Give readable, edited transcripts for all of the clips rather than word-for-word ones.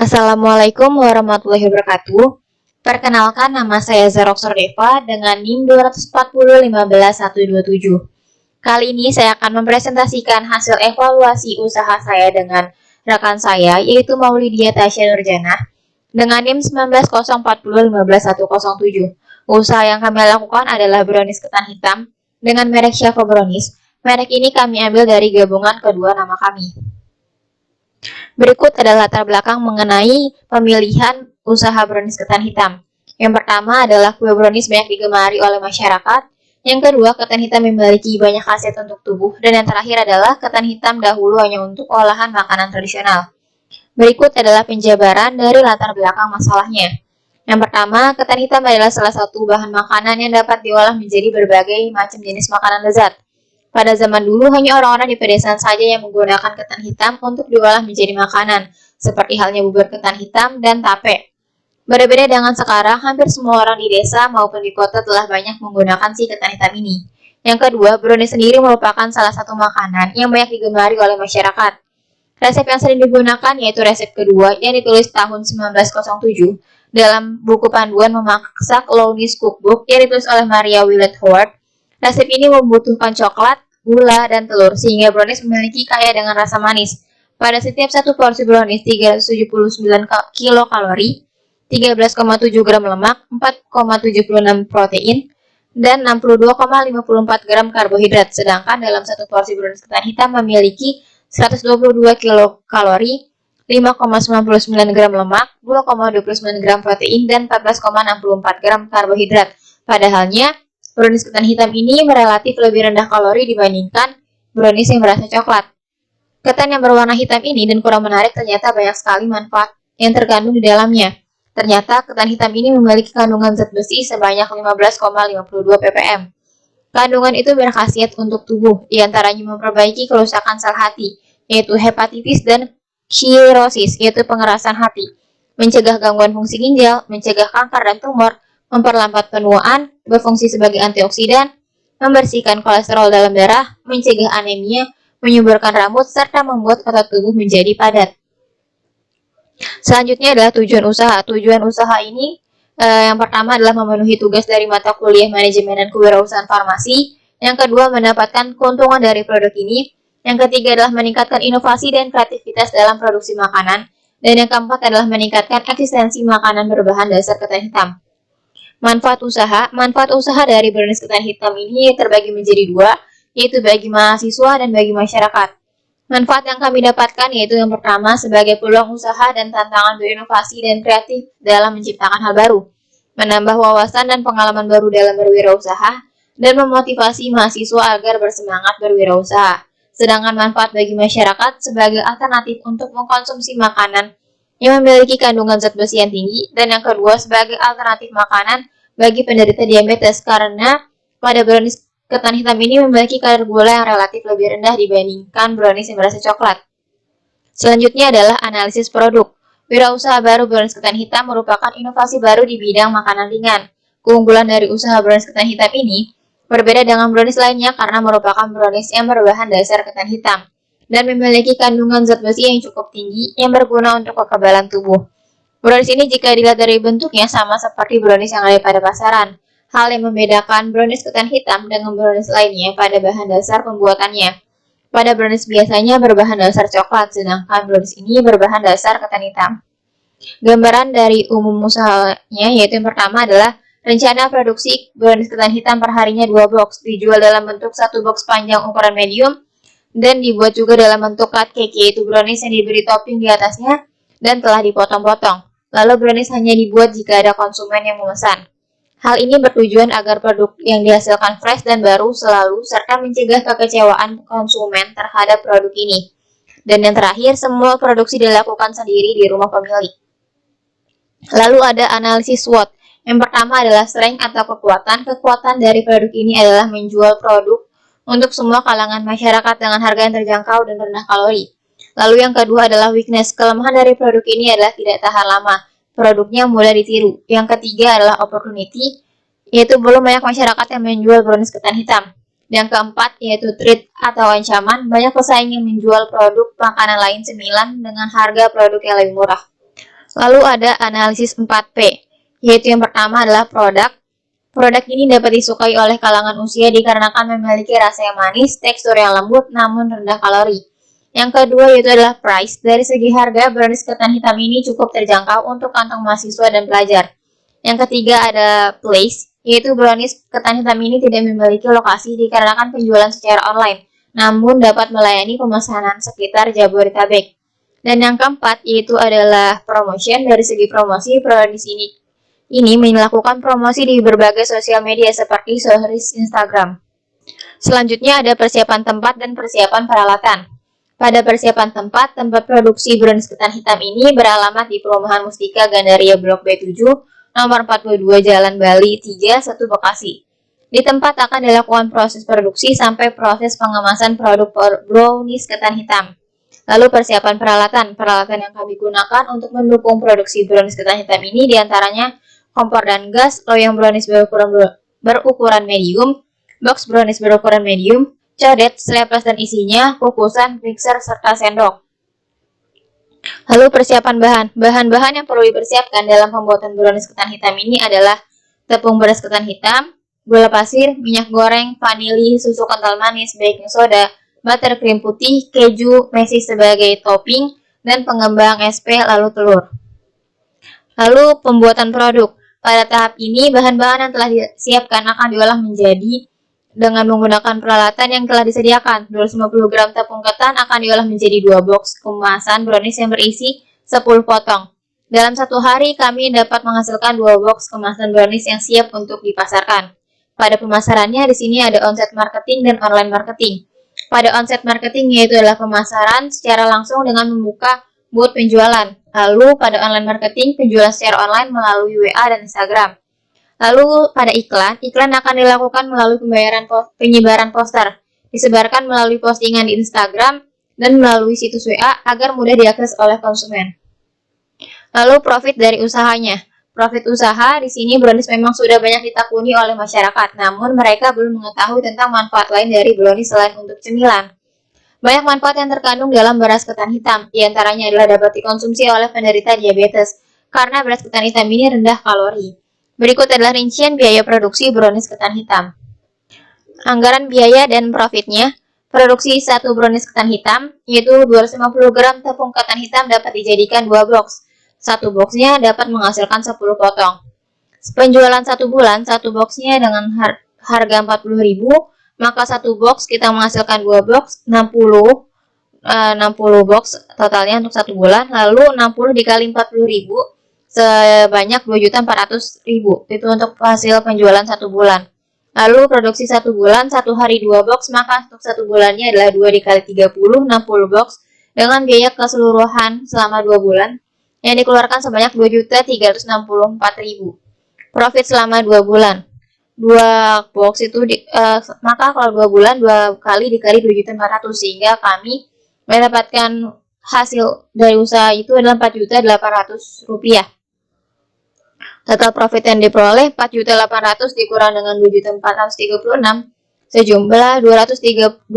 Assalamualaikum warahmatullahi wabarakatuh. Perkenalkan, nama saya Zara Deva dengan NIM 240151127. Kali ini saya akan mempresentasikan hasil evaluasi usaha saya dengan rekan saya, yaitu Maulidia Tasya Nurjana, dengan NIM 19040151107. Usaha yang kami lakukan adalah brownies ketan hitam dengan merek Shava Brownies. Merek ini kami ambil dari gabungan kedua nama kami. Berikut adalah latar belakang mengenai pemilihan usaha brownies ketan hitam. Yang pertama adalah kue brownies banyak digemari oleh masyarakat. Yang kedua, ketan hitam memiliki banyak khasiat untuk tubuh. Dan yang terakhir adalah ketan hitam dahulu hanya untuk olahan makanan tradisional. Berikut adalah penjabaran dari latar belakang masalahnya. Yang pertama, ketan hitam adalah salah satu bahan makanan yang dapat diolah menjadi berbagai macam jenis makanan lezat. Pada zaman dulu, hanya orang-orang di pedesaan saja yang menggunakan ketan hitam untuk diolah menjadi makanan, seperti halnya bubur ketan hitam dan tape. Berbeda dengan sekarang, hampir semua orang di desa maupun di kota telah banyak menggunakan si ketan hitam ini. Yang kedua, brownies sendiri merupakan salah satu makanan yang banyak digemari oleh masyarakat. Resep yang sering digunakan yaitu resep kedua yang ditulis tahun 1907 dalam buku panduan memasak Lowndes Cookbook yang ditulis oleh Maria Willett Howard. Resep ini membutuhkan coklat, gula, dan telur, sehingga brownies memiliki kaya dengan rasa manis. Pada setiap satu porsi brownies, 379 kilokalori, 13,7 gram lemak, 4,76 protein, dan 62,54 gram karbohidrat. Sedangkan dalam satu porsi brownies ketan hitam memiliki 122 kilokalori, 5,99 gram lemak, 2,29 gram protein, dan 14,64 gram karbohidrat. Padahalnya, brownies ketan hitam ini relatif lebih rendah kalori dibandingkan brownies yang berasa coklat. Ketan yang berwarna hitam ini dan kurang menarik ternyata banyak sekali manfaat yang terkandung di dalamnya. Ternyata ketan hitam ini memiliki kandungan zat besi sebanyak 15,52 ppm. Kandungan itu berkhasiat untuk tubuh, diantaranya memperbaiki kerusakan sel hati, yaitu hepatitis dan cirrhosis, yaitu pengerasan hati, mencegah gangguan fungsi ginjal, mencegah kanker dan tumor, memperlambat penuaan, berfungsi sebagai antioksidan, membersihkan kolesterol dalam darah, mencegah anemia, menyuburkan rambut, serta membuat otot tubuh menjadi padat. Selanjutnya adalah tujuan usaha. Tujuan usaha ini yang pertama adalah memenuhi tugas dari mata kuliah manajemen dan kewirausahaan farmasi. Yang kedua, mendapatkan keuntungan dari produk ini. Yang ketiga adalah meningkatkan inovasi dan kreativitas dalam produksi makanan. Dan yang keempat adalah meningkatkan eksistensi makanan berbahan dasar ketan hitam. Manfaat usaha dari brownies ketan hitam ini terbagi menjadi dua, yaitu bagi mahasiswa dan bagi masyarakat. Manfaat yang kami dapatkan yaitu yang pertama sebagai peluang usaha dan tantangan berinovasi dan kreatif dalam menciptakan hal baru, menambah wawasan dan pengalaman baru dalam berwirausaha, dan memotivasi mahasiswa agar bersemangat berwirausaha. Sedangkan manfaat bagi masyarakat sebagai alternatif untuk mengkonsumsi makanan yang memiliki kandungan zat besi yang tinggi, dan yang kedua sebagai alternatif makanan bagi penderita diabetes karena pada brownies ketan hitam ini memiliki kadar gula yang relatif lebih rendah dibandingkan brownies yang berasa coklat. Selanjutnya adalah analisis produk. Wirausaha baru brownies ketan hitam merupakan inovasi baru di bidang makanan ringan. Keunggulan dari usaha brownies ketan hitam ini berbeda dengan brownies lainnya karena merupakan brownies yang berbahan dasar ketan hitam dan memiliki kandungan zat besi yang cukup tinggi yang berguna untuk kekebalan tubuh. Brownies ini jika dilihat dari bentuknya sama seperti brownies yang ada pada pasaran. Hal yang membedakan brownies ketan hitam dengan brownies lainnya pada bahan dasar pembuatannya. Pada brownies biasanya berbahan dasar coklat, sedangkan brownies ini berbahan dasar ketan hitam. Gambaran dari umum usahanya yaitu yang pertama adalah rencana produksi brownies ketan hitam perharinya 2 box, dijual dalam bentuk 1 box panjang ukuran medium, dan dibuat juga dalam bentuk cut cake, yaitu brownies yang diberi topping di atasnya dan telah dipotong-potong. Lalu brownies hanya dibuat jika ada konsumen yang memesan. Hal ini bertujuan agar produk yang dihasilkan fresh dan baru selalu, serta mencegah kekecewaan konsumen terhadap produk ini. Dan yang terakhir, semua produksi dilakukan sendiri di rumah pemilik. Lalu ada analisis SWOT. Yang pertama adalah strength atau kekuatan. Kekuatan dari produk ini adalah menjual produk untuk semua kalangan masyarakat dengan harga yang terjangkau dan rendah kalori. Lalu yang kedua adalah weakness. Kelemahan dari produk ini adalah tidak tahan lama. Produknya mudah ditiru. Yang ketiga adalah opportunity. yaitu belum banyak masyarakat yang menjual brownies ketan hitam. Yang keempat, yaitu threat atau ancaman, banyak pesaing yang menjual produk makanan lain cemilan dengan harga produk yang lebih murah. Lalu ada analisis 4P, yaitu yang pertama adalah produk. Produk ini dapat disukai oleh kalangan usia dikarenakan memiliki rasa yang manis, tekstur yang lembut, namun rendah kalori. Yang kedua yaitu adalah price. Dari segi harga, brownies ketan hitam ini cukup terjangkau untuk kantong mahasiswa dan pelajar. Yang ketiga ada place, yaitu brownies ketan hitam ini tidak memiliki lokasi dikarenakan penjualan secara online, namun dapat melayani pemesanan sekitar Jabodetabek. Dan yang keempat yaitu adalah promotion. Dari segi promosi, brownies ini melakukan promosi di berbagai sosial media seperti stories Instagram. Selanjutnya ada persiapan tempat dan persiapan peralatan. Pada persiapan tempat produksi brownies ketan hitam ini beralamat di Perumahan Mustika Gandaria Blok B7, nomor 42 Jalan Bali 3, 1 Bekasi. Di tempat akan dilakukan proses produksi sampai proses pengemasan produk brownies ketan hitam. Lalu persiapan peralatan. Peralatan yang kami gunakan untuk mendukung produksi brownies ketan hitam ini diantaranya kompor dan gas, loyang brownies berukuran medium, box brownies berukuran medium, codet, sleples dan isinya, kukusan, mixer, serta sendok. Lalu persiapan bahan. Bahan-bahan yang perlu dipersiapkan dalam pembuatan brownies ketan hitam ini adalah tepung beras ketan hitam, gula pasir, minyak goreng, vanili, susu kental manis, baking soda, buttercream putih, keju, mesis sebagai topping, dan pengembang SP, lalu telur. Lalu pembuatan produk. Pada tahap ini, bahan-bahan yang telah disiapkan akan diolah menjadi dengan menggunakan peralatan yang telah disediakan. 250 gram tepung ketan akan diolah menjadi 2 box kemasan brownies yang berisi 10 potong. Dalam satu hari, kami dapat menghasilkan 2 box kemasan brownies yang siap untuk dipasarkan. Pada pemasarannya, di sini ada onset marketing dan online marketing. Pada onset marketing yaitu adalah pemasaran secara langsung dengan membuka booth penjualan. Lalu pada online marketing, penjualan secara online melalui WA dan Instagram. Lalu pada iklan akan dilakukan melalui penyebaran poster, disebarkan melalui postingan di Instagram dan melalui situs WA agar mudah diakses oleh konsumen. Lalu profit dari usahanya. Profit usaha di sini brownies memang sudah banyak ditakuni oleh masyarakat, namun mereka belum mengetahui tentang manfaat lain dari brownies selain untuk cemilan. Banyak manfaat yang terkandung dalam beras ketan hitam, diantaranya adalah dapat dikonsumsi oleh penderita diabetes, karena beras ketan hitam ini rendah kalori. Berikut adalah rincian biaya produksi brownies ketan hitam. Anggaran biaya dan profitnya. Produksi 1 brownies ketan hitam, yaitu 250 gram tepung ketan hitam dapat dijadikan 2 box. 1 boxnya dapat menghasilkan 10 potong. Penjualan 1 bulan, 1 boxnya dengan harga 40.000, maka 1 box kita menghasilkan 2 box, 60 box totalnya untuk 1 bulan, lalu 60 dikali 40.000 sebanyak 2.400.000. Itu untuk hasil penjualan 1 bulan. Lalu produksi 1 bulan, 1 hari 2 box, maka untuk 1 bulannya adalah 2 dikali 30, 60 box dengan biaya keseluruhan selama 2 bulan yang dikeluarkan sebanyak 2.364.000. Profit selama 2 bulan. 2 box itu maka kalau 2 bulan 2 kali dikali 2.400.000 sehingga kami mendapatkan hasil dari usaha itu adalah 4.800.000 rupiah. Total profit yang diperoleh 4.800.000 dikurang dengan 2.436 sejumlah 2.364.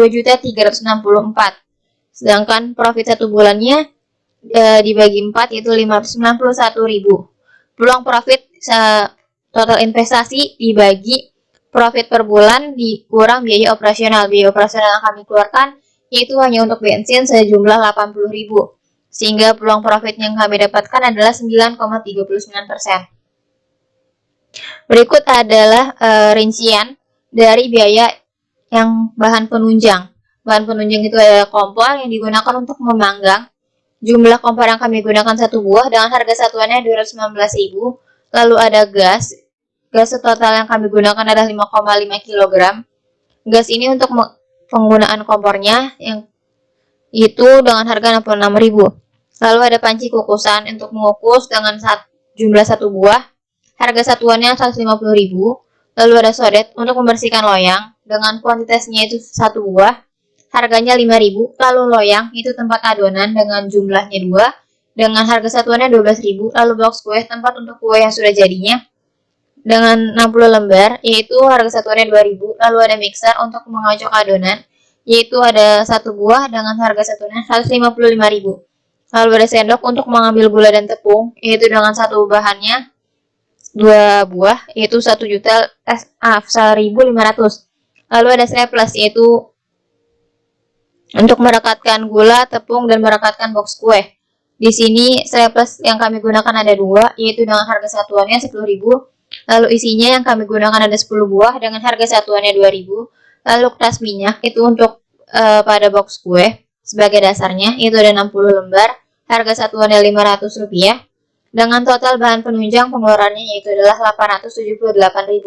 Sedangkan profit 1 bulannya dibagi 4 yaitu 591.000. Peluang profit total investasi dibagi profit per bulan dikurang biaya operasional. Biaya operasional yang kami keluarkan yaitu hanya untuk bensin sejumlah 80.000. Sehingga peluang profit yang kami dapatkan adalah 9,39%. Berikut adalah rincian dari biaya yang bahan penunjang. Bahan penunjang itu adalah kompor yang digunakan untuk memanggang. Jumlah kompor yang kami gunakan 1 buah dengan harga satuannya 219.000. Lalu ada gas. Gas total yang kami gunakan adalah 5,5 kg. Gas ini untuk penggunaan kompornya yang itu dengan harga 66.000. Lalu ada panci kukusan untuk mengukus dengan jumlah 1 buah. Harga satuannya 150.000. Lalu ada sodet untuk membersihkan loyang dengan kuantitasnya itu 1 buah. Harganya 5.000. Lalu loyang itu tempat adonan dengan jumlahnya 2 dengan harga satuannya 12.000. Lalu box kue tempat untuk kue yang sudah jadinya dengan 60 lembar, yaitu harga satuannya 2.000. Lalu ada mixer untuk mengocok adonan, yaitu ada 1 buah dengan harga satuannya 155.000. Lalu ada sendok untuk mengambil gula dan tepung, yaitu dengan satu bahannya 2 buah, yaitu 1.500. Lalu ada staples, yaitu untuk merekatkan gula, tepung, dan merekatkan box kue. Di sini staples yang kami gunakan ada 2, yaitu dengan harga satuannya 10.000. Lalu isinya yang kami gunakan ada 10 buah dengan harga satuannya 2.000. Lalu kertas minyak itu untuk pada box kue sebagai dasarnya, itu ada 60 lembar, harga satuannya Rp500. Dengan total bahan penunjang pengeluarannya yaitu adalah Rp878.000.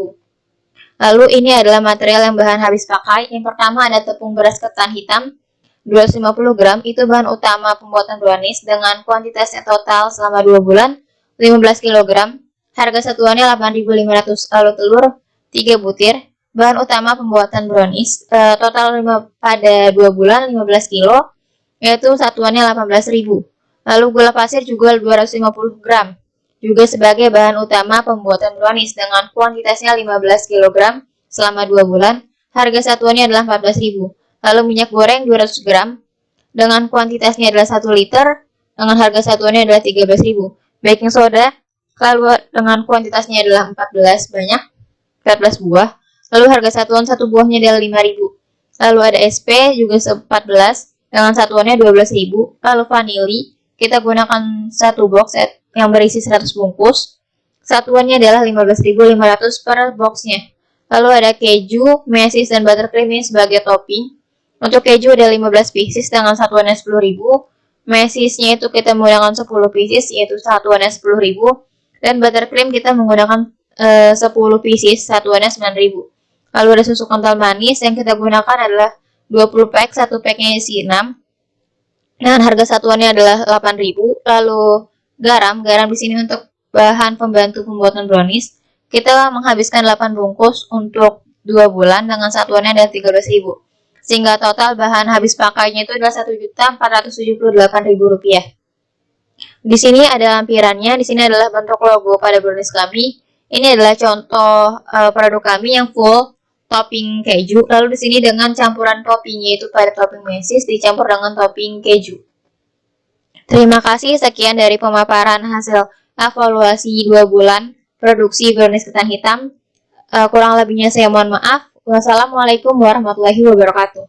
Lalu ini adalah material yang bahan habis pakai. Yang pertama ada tepung beras ketan hitam 250 gram, itu bahan utama pembuatan brownies dengan kuantitasnya total selama 2 bulan 15 kg. Harga satuannya 8.500. Lalu telur 3 butir, bahan utama pembuatan brownies, total pada 2 bulan 15 kilo, yaitu satuannya 18.000. Lalu gula pasir juga 250 gram, juga sebagai bahan utama pembuatan brownies dengan kuantitasnya 15 kg selama 2 bulan, harga satuannya adalah 14.000. Lalu minyak goreng 200 gram, dengan kuantitasnya adalah 1 liter, dengan harga satuannya adalah 13.000. Baking soda, lalu dengan kuantitasnya adalah 14 buah, lalu harga satuan 1 buahnya adalah 5.000. Lalu ada SP juga 14 dengan satuannya 12.000. Lalu vanili kita gunakan 1 box set yang berisi 100 bungkus, satuannya adalah 15.500 per boxnya. Lalu ada keju, mesis, dan buttercream ini sebagai topping. Untuk keju ada 15 pieces dengan satuannya 10.000. Mesisnya itu kita menggunakan 10 pieces, yaitu satuannya 10.000. Dan buttercream kita menggunakan 10 pieces, satuannya 9.000. Lalu ada susu kental manis yang kita gunakan adalah 20 pack, 1 packnya isi 6. Dengan harga satuannya adalah 8.000. Lalu garam di sini untuk bahan pembantu pembuatan brownies. Kita menghabiskan 8 bungkus untuk 2 bulan dengan satuannya adalah 13.000. Sehingga total bahan habis pakainya itu adalah Rp1.478.000. Di sini ada lampirannya, di sini adalah bentuk logo pada brownies kami. Ini adalah contoh produk kami yang full topping keju. Lalu di sini dengan campuran toppingnya itu pada topping mesis dicampur dengan topping keju. Terima kasih, sekian dari pemaparan hasil evaluasi 2 bulan produksi brownies ketan hitam. Kurang lebihnya saya mohon maaf. Wassalamualaikum warahmatullahi wabarakatuh.